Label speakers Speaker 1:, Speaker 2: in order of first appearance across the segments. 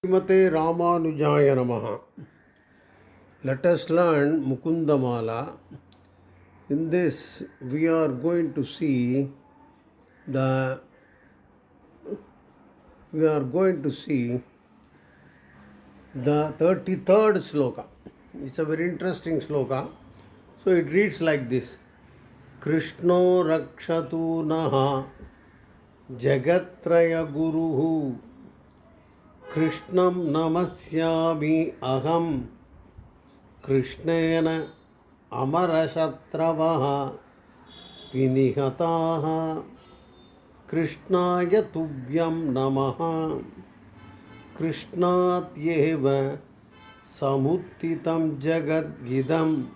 Speaker 1: Srimate Ramanujaya Namaha. Let us learn Mukundamala. In this, we are going to see the 33rd sloka. It's a very interesting sloka. So it reads like this: Krishno rakshatu naha jagatraya guruhu Krishnam namasyami aham Krishnena amarashatravaha vinihataha Krishnaya tubhyam namaha Krishnatyeva samuttitam jagadgidam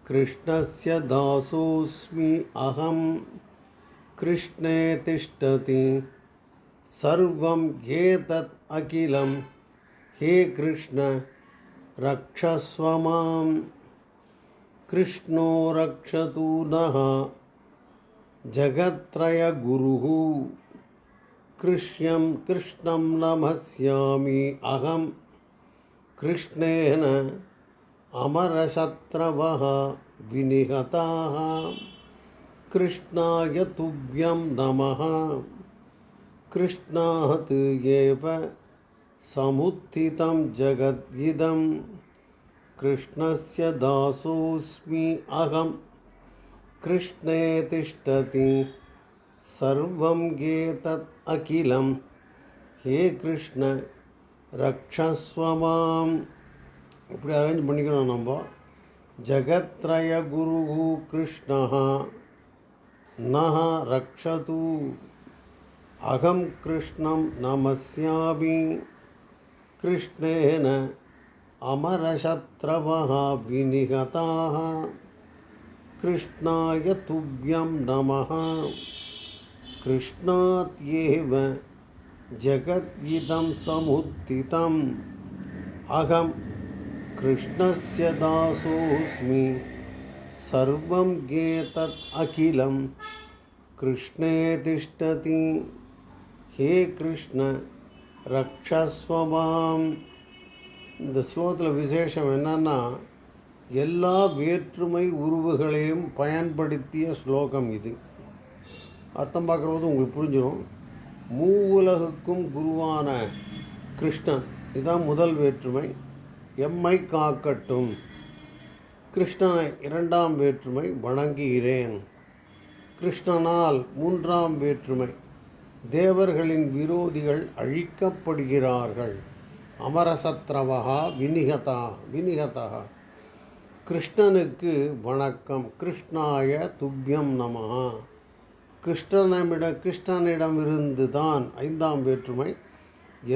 Speaker 1: Krishnasya dasosmi aham Krishne tishtati sarvam etat akilam he Krishna rakshasvamam Krishno rakshatu naha jagatraya guruhu Krishnam namasyami aham Krishnena amarashatravaha vinihataha Krishnaya tubhyam namaha Krishnahat eva samuttitam jagadgidam Krishnasya dasosmi aham Krishne tishtati sarvam etat akilam he Krishna rakshasvamam. இப்படி arrange பண்ணிக்கிறோம் நம்ம. ஜகத்ரய குரு கிருஷ்ணா நஹ ரக்ஷது அகம் கிருஷ்ணம் நமஸ்யாமி கிருஷ்ணேன அமரசத்ரவஹ விநிகதாஹ கிருஷ்ணாய துப்யம் நமஹ கிருஷ்ணாத்யேவ ஜகத்யிதம் சமுத்திதம் அகம் கிருஷ்ணஸ்ய தாசோஸ்மி சர்வம் ஏதத் அகிலம் கிருஷ்ணே திஷ்டதி ஹே கிருஷ்ண ரக்ஷஸ்வமாம். இந்த ஸ்லோகத்தில் விசேஷம் என்னன்னா, எல்லா வேற்றுமை உருவுகளையும் பயன்படுத்திய ஸ்லோகம் இது. அர்த்தம் பார்க்குறது உங்களுக்கு புரிஞ்சிடும். மூவுலகுக்கும் குருவான கிருஷ்ணன், இதுதான் முதல் வேற்றுமை. எம்மை காக்கட்டும். கிருஷ்ணனை இரண்டாம் வேற்றுமை, வணங்குகிறேன். கிருஷ்ணனால் மூன்றாம் வேற்றுமை, தேவர்களின் விரோதிகள் அழிக்கப்படுகிறார்கள். அமரசத்ரவஹா விநிகதா. கிருஷ்ணனுக்கு வணக்கம். கிருஷ்ணாய துப்யம் நமஹா. கிருஷ்ணனிடமிருந்து தான் ஐந்தாம் வேற்றுமை,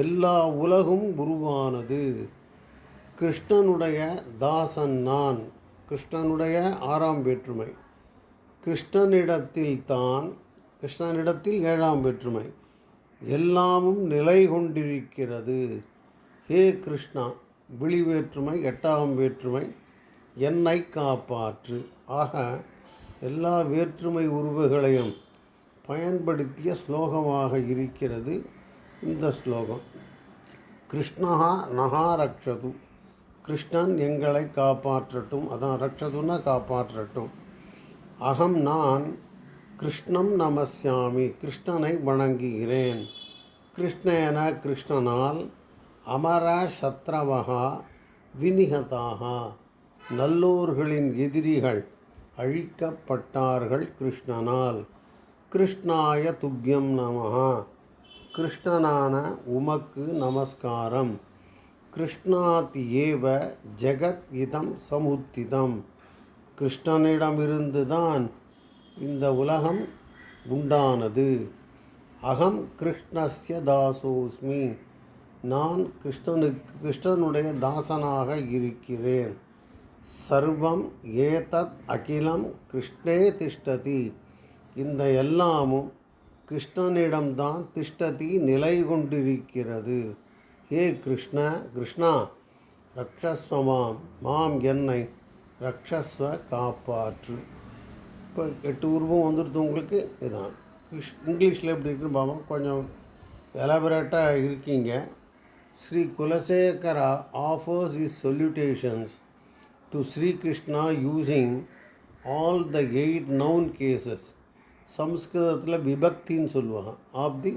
Speaker 1: எல்லா உலகும் உருவானது. கிருஷ்ணனுடைய தாசன் நான். கிருஷ்ணனுடைய ஆறாம் வேற்றுமை, கிருஷ்ணனிடத்தில் ஏழாம் வேற்றுமை, எல்லாமும் நிலை கொண்டிருக்கிறது. ஹே கிருஷ்ணா விழி வேற்றுமை, எட்டாம் வேற்றுமை, என்னை காப்பாற்று. ஆக எல்லா வேற்றுமை உருவுகளையும் பயன்படுத்திய ஸ்லோகமாக இருக்கிறது இந்த ஸ்லோகம். கிருஷ்ணா நஹா ரக்ஷது, கிருஷ்ணன் எங்களை காப்பாற்றட்டும். அதான் ரக்ஷதுன்னா காப்பாற்றட்டும். அகம் நான் கிருஷ்ணம் நமஸ்யாமி, கிருஷ்ணனை வணங்குகிறேன். கிருஷ்ணேன கிருஷ்ணனால் அமர சத்ரவஹா விநிகதாக, நல்லோர்களின் எதிரிகள் அழிக்கப்பட்டார்கள் கிருஷ்ணனால். கிருஷ்ணாய துப்யம் நமஹா, கிருஷ்ணனான உமக்கு நமஸ்காரம். கிருஷ்ணாத் ஏவ ஜெகத் இதம் சமுத்திதம், கிருஷ்ணனிடமிருந்து தான் இந்த உலகம் உண்டானது. அகம் கிருஷ்ணஸ்ய தாசோஸ்மி, நான் கிருஷ்ணனுடைய தாசனாக இருக்கிறேன். சர்வம் ஏதத் அகிலம் கிருஷ்ணே திஷ்டதி, இந்த எல்லாமும் கிருஷ்ணனிடம்தான் திஷ்டதி நிலை கொண்டிருக்கிறது. ஹே கிருஷ்ணா ரக்ஷஸ்வமாம், மாம் என்னை ரக்ஷஸ்வ காப்பாற்று. இப்போ 8 உருவம் வந்துடுது உங்களுக்கு. இதுதான் இங்கிலீஷில் எப்படி இருக்குன்னு பார்ப்போம். கொஞ்சம் எலாபரேட்டாக இருக்கீங்க. Sri Kulasekara offers his salutations to Sri Krishna using all the 8 noun cases சம்ஸ்கிருதத்தில் விபக்தின்னு சொல்லுவாங்க ஆஃப் தி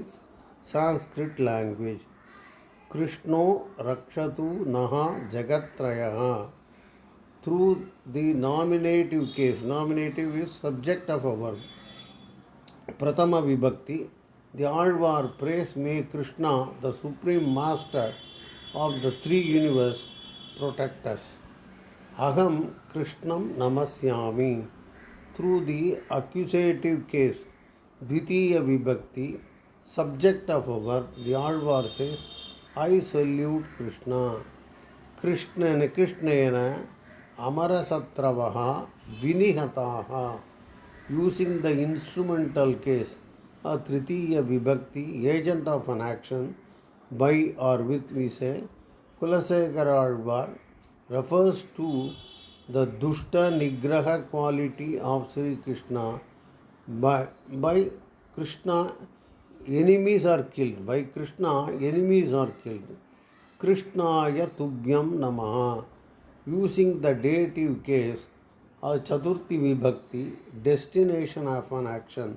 Speaker 1: சான்ஸ்கிரிட் லாங்குவேஜ். கிருஷ்ணோ ரக்ஷது நஹா ஜகத்ரயா. Through the nominative case, nominative is subject of a verb, Prathama Vibhakti, the Alvar praise may Krishna, the supreme master of the 3 universe, protect us. Aham Krishnam Namasyami. Through the accusative case, Dvitiya Vibhakti, subject of a verb, the Alvar says, I salute Krishna. Krishnena Amarasatravaha Vinihataha. Using the instrumental case, a Tritiya Vibhakti, agent of an action, by or with, we say, Kulasekara Alvar refers to the Dushta Nigraha quality of Sri Krishna. By Krishna, enemies are killed. By Krishna, enemies are killed. Krishnaya Tubhyam Namaha. Using the dative case, a Chaturthi Vibhakti, destination of an action,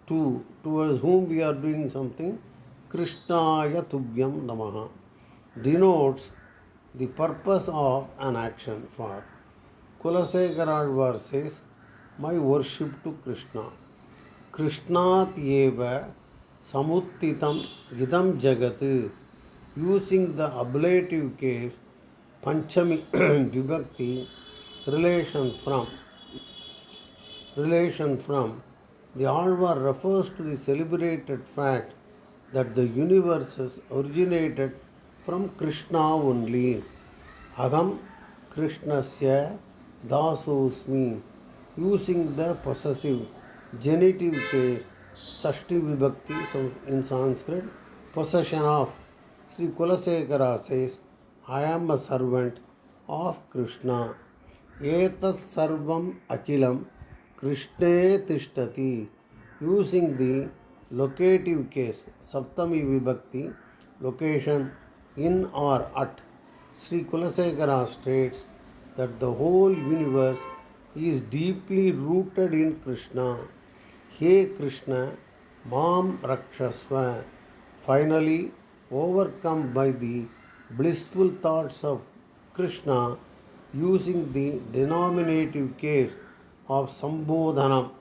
Speaker 1: towards whom we are doing something, Krishnaya Tubhyam Namaha, denotes the purpose of an action. For Kulasekara Alvar says, my worship to Krishna. Krishnat eva samuttitam idam jagat. Using the ablative case, Panchami Vibhakti, relation from, the Alvar refers to the celebrated fact that the universes originated from Krishna only. Aham Krishnasya Dasosmi. Using the possessive genitive case, Sashti Vibhakti in Sanskrit, possession of, Sri Kulasekara says, I am a servant of Krishna. Etat sarvam akilam Krishne tishtati. Using the locative case, Saptami Vibhakti, location in or at, Sri Kulasekara states that the whole universe is deeply rooted in Krishna. He Krishna, Mam Rakshasva. Finally, overcome by the blissful thoughts of Krishna, using the denominative case of Sambodhanam,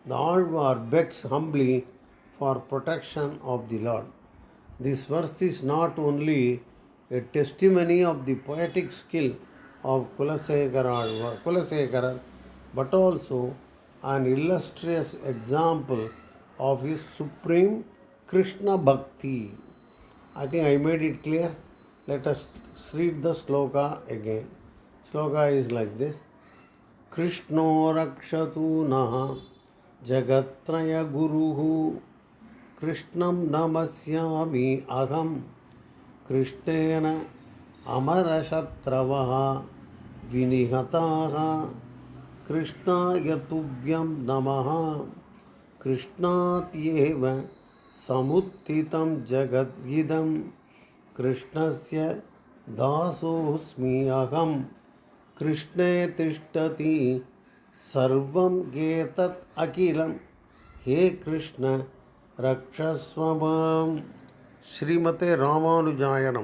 Speaker 1: the Alvar begs humbly for protection of the Lord. This verse is not only a testimony of the poetic skill of Kulasekara, but also an illustrious example of his supreme Krishna Bhakti. I think I made it clear. Let us read the sloka again. Sloka is like this. Krishno rakshatu naha jagatraya guruhu Krishnam namasyami aham Krishnena amarashatravaha vinihataha Krishnaya tubhyam namaha Krishnat-yeva samuttitam jagat-idam Krishnasya dasosmi aham Krishne tishtati sarvam getat akilam He Krishna rakshasvamam. Srimate Ramanujaya Namaha.